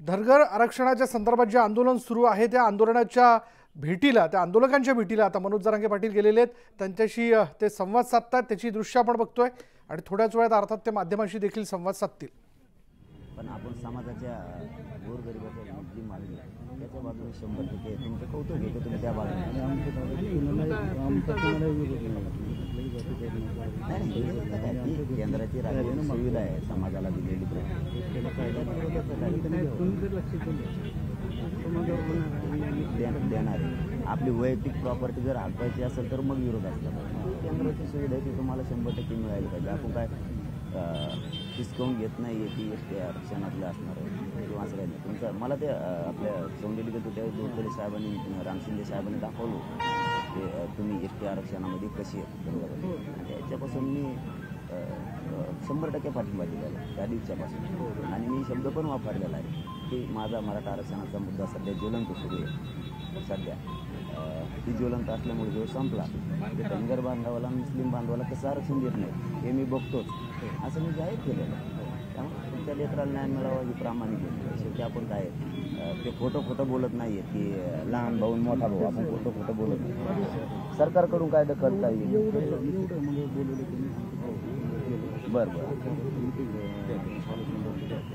धनगर आरक्षणाच्या संदर्भात जे आंदोलन सुरू आहे त्या आंदोलनाच्या भेटीला, त्या आंदोलकांच्या भेटीला आता मनोज जरांगे पाटील गेलेले आहेत. त्यांच्याशी ते संवाद साधतात, त्याची दृश्य आपण बघतोय आणि थोड्याच वेळात अर्थात ते माध्यमांशी देखील संवाद साधतील. पण आपण समाजाच्या गोरगरिबाच्या जी मागणी त्याच्या बाजूने 100% तुमचं कौतुक आहे की तुम्ही त्या बाजूने केंद्राची राजकीय सुविधा आहे समाजाला दिलेली देणार आहे. आपली वैयक्तिक प्रॉपर्टी जर हटवायची असेल तर मग विरोध असला पाहिजे. केंद्राची सुविधा आहे ती तुम्हाला 100% मिळायला पाहिजे. आपण काय डिस्काउंट घेत नाही ती एसटी आरक्षणातलं असणार आहे किंवा असं काही नाही. तुमचं मला ते आपल्या सोंडेलीगत त्या दोडतडे साहेबांनी रामशिंदे साहेबांनी दाखवलं की तुम्ही एसटी आरक्षणामध्ये कशी आहे. त्याच्यापासून मी 100% पाठिंबा दिलेला आहे त्या दिवसापासून. आणि मी शब्द पण वापरलेला आहे की माझा मराठा आरक्षणाचा मुद्दा सध्या ज्वलंत सुरू आहे. सध्या ती ज्वलंत असल्यामुळे जो संपला ते धनगर बांधवाला मुस्लिम बांधवाला कसं आरक्षण देत नाही हे मी बघतोच असं मी जाहीर केलेलं आहे. त्यामुळे तुमच्या लेकराला न्याय मिळावा ही प्रामाणिक आहे. शेवटी आपण काय ते खोटं बोलत नाही आहे की लहान भाऊ मोठा भाऊ आपण खोटं बोलत नाही. सरकारकडून काय करता येईल. बरं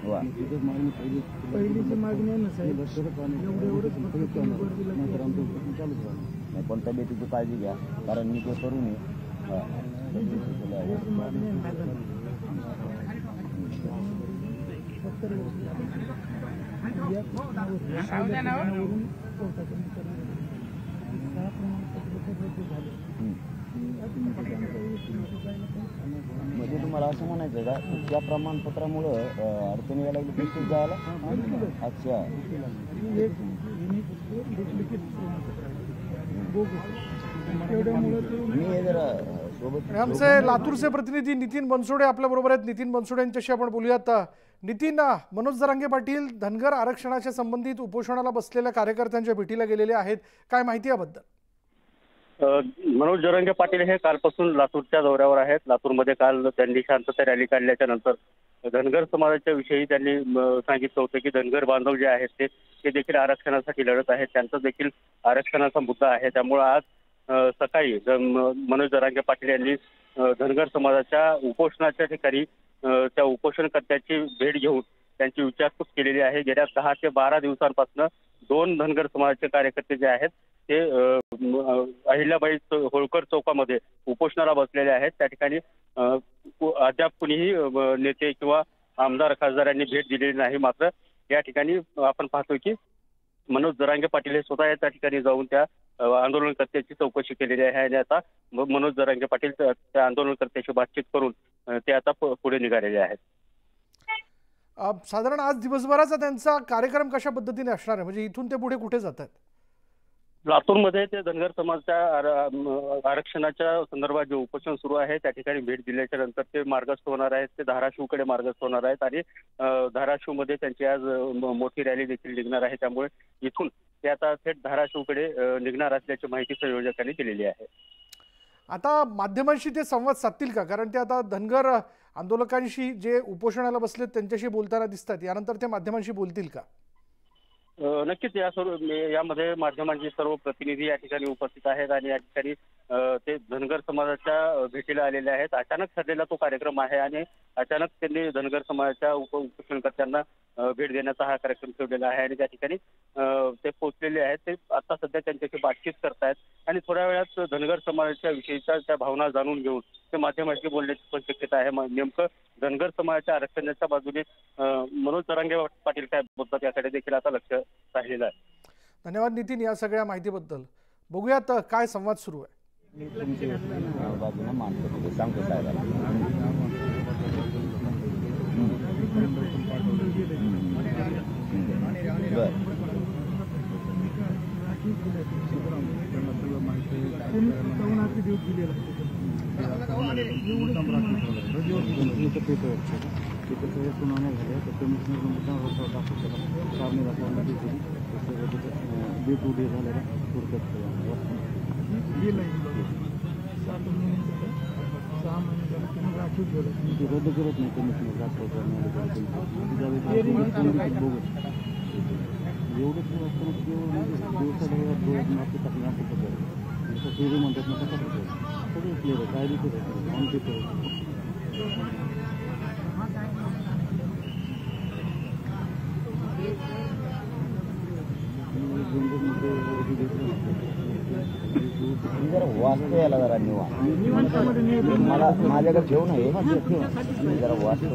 वा पण तब्येतीची काळजी घ्या कारण मी ते करू नये. म्हणजे तुम्हाला असं म्हणायचं का त्या प्रमाणपत्रामुळं अडचणी यायला लागली पैसे जायला. अच्छा मी हे जरा सोबत आमचे लातूरचे प्रतिनिधी नितीन बनसोडे आपल्या बरोबर आहेत. नितीन बनसोडे यांच्याशी आपण बोलूयात. नितीन, मनोज जरांगे पाटील धनगर आरक्षणाच्या संबंधित उपोषणाला बसलेल्या कार्यकर्त्यांच्या भेटीला गेलेले आहेत, काय माहिती याबद्दल? मनोज जरांगे पाटील हे कालपासून लातूरच्या दौऱ्यावर आहेत. लातूरमध्ये काल त्यांनी शांतता रॅली काढल्याच्या नंतर धनगर समाजाच्या विषयी त्यांनी सांगितलं होतं की धनगर बांधव जे आहेत ते देखील आरक्षणासाठी लढत आहेत. त्यांचा देखील आरक्षणाचा मुद्दा आहे. त्यामुळे आज सकाळी मनोज जरांगे पाटील यांनी धनगर समाजाच्या उपोषणाच्या ठिकाणी त्या उपोषणकर्त्याची भेट घेऊन त्यांची विचारपूस केलेली आहे. गेल्या 10 ते 12 दिवसांपासून 2 धनगर समाजाचे कार्यकर्ते जे आहेत ते अहिल्याबाई होळकर चौकामध्ये उपोषणाला बसलेले आहेत. त्या ठिकाणी अद्याप कुणीही नेते किंवा आमदार खासदारांनी भेट दिलेली नाही. मात्र या ठिकाणी आपण पाहतो की मनोज जरांगे पाटील हे स्वतः त्या ठिकाणी जाऊन त्या आंदोलनकर्त्याची चौकशी केलेली आहे आणि आता मनोज जरांगे पाटील त्या आंदोलनकर्त्याशी बातचीत करून ते आता पुढे निघालेले आहेत. साधारण आज दिवसभराचा त्यांचा कार्यक्रम कशा पद्धतीने असणार आहे, म्हणजे इथून ते पुढे कुठे जातात? लातूरमध्ये ते धनगर समाजाच्या आरक्षणाच्या संदर्भात जे उपोषण सुरू आहे त्या ठिकाणी भेट दिल्याच्या नंतर ते मार्गस्थ होणार आहेत. ते धाराशिवकडे मार्गस्थ होणार आहेत आणि धाराशिवमध्ये त्यांची आज मोठी रॅली देखील निघणार आहे. त्यामुळे इथून ते आता थेट धाराशिवकडे निघणार असल्याची माहिती संयोजकांनी दिलेली आहे. आता माध्यमांशी ते संवाद साधतील का? कारण ते आता धनगर आंदोलकांशी जे उपोषणाला बसलेत त्यांच्याशी बोलताना दिसतात, यानंतर ते माध्यमांशी बोलतील का? नक्कीच यामध्ये माध्यमांचे सर्व प्रतिनिधी या ठिकाणी उपस्थित आहेत आणि या ठिकाणी ते धनगर समाजाच्या भेटीला आलेले आहेत. अचानक ठरलेला तो कार्यक्रम आहे आणि अचानक त्यांनी धनगर समाजाच्या उपोषणकर्त्यांना भेट देण्याचा हा कार्यक्रम ठेवलेला आहे आणि त्या ठिकाणी ते पोहोचलेले आहेत. ते आता सध्या त्यांच्याशी बातचीत करतायत आणि थोड्या वेळात धनगर समाजाच्या विषयीच्या त्या भावना जाणून घेऊन ते माध्यमांशी बोलण्याची पण शक्यता आहे. नेमकं धनगर समाजाच्या आरक्षणाच्या बाजूने मनोज जरांगे पाटील काय बोलतात याकडे देखील आता लक्ष राहिलेलं आहे. धन्यवाद नितीन या सगळ्या माहितीबद्दल. बघूयात काय संवाद सुरू आहे. बाजूने मानतो सांगतो साहेबांना. रद्द करत नाही एवढंच असताना केवळ माती टाकली असं पद्धत जसं फेरी म्हणतात ना तसं पद्धत सगळे क्लिअर आहे काय दिसत आहे आमचे जरा वाचतो याला जरा निवांत मला माझ्याकडे ठेवू नये जरा वाचतो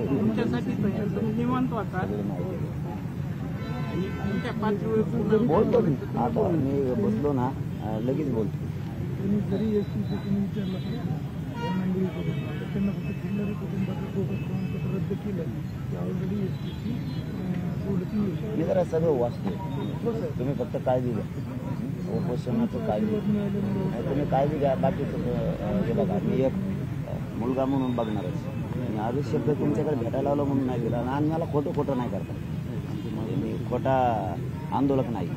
बोलतो मी आता मी बसलो ना लगेच बोलतो मी जरा सगळं वाचतो तुम्ही फक्त काळजी घ्या उपोषणाचं काळजी तुम्ही काळजी घ्या बाकीचं हे बघा मी एक मुलगा म्हणून बघणारच मी आजच शब्द तुमच्याकडे भेटायला आलो म्हणून नाही दिला आणि मला खोटं नाही करता मी खोटा आंदोलक नाही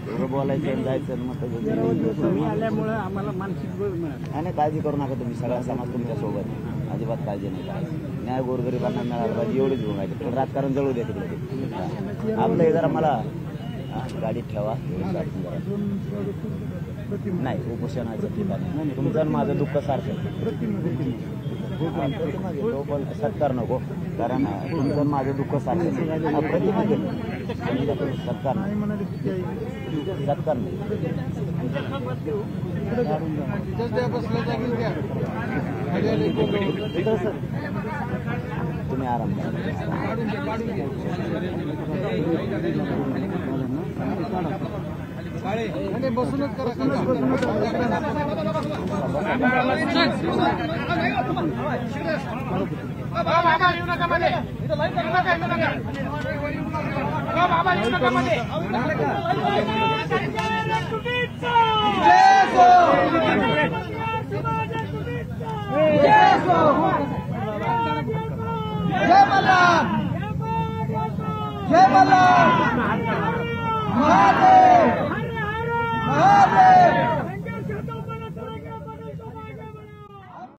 एवढं बोलायचं जायचं मग आल्यामुळे आम्हाला मानसिक नाही काळजी करू नका तुम्ही सगळा समाज तुमच्या सोबत अजिबात काळजी नाही करायची न्याय गोरगरिबांना मिळाला पाहिजे एवढीच भूमिका पण राजकारण जळू द्या तिकडे आपलं हे जरा मला गाडीत ठेवा नाही उपोषणाचं ठिकाणी तुमचं माझं दुःख सारखं सत्कार नको कारण तुमचं माझं दुःख सारखं प्रतिमा केलं सत्कार नाही तुम्ही आराम बसूनच करा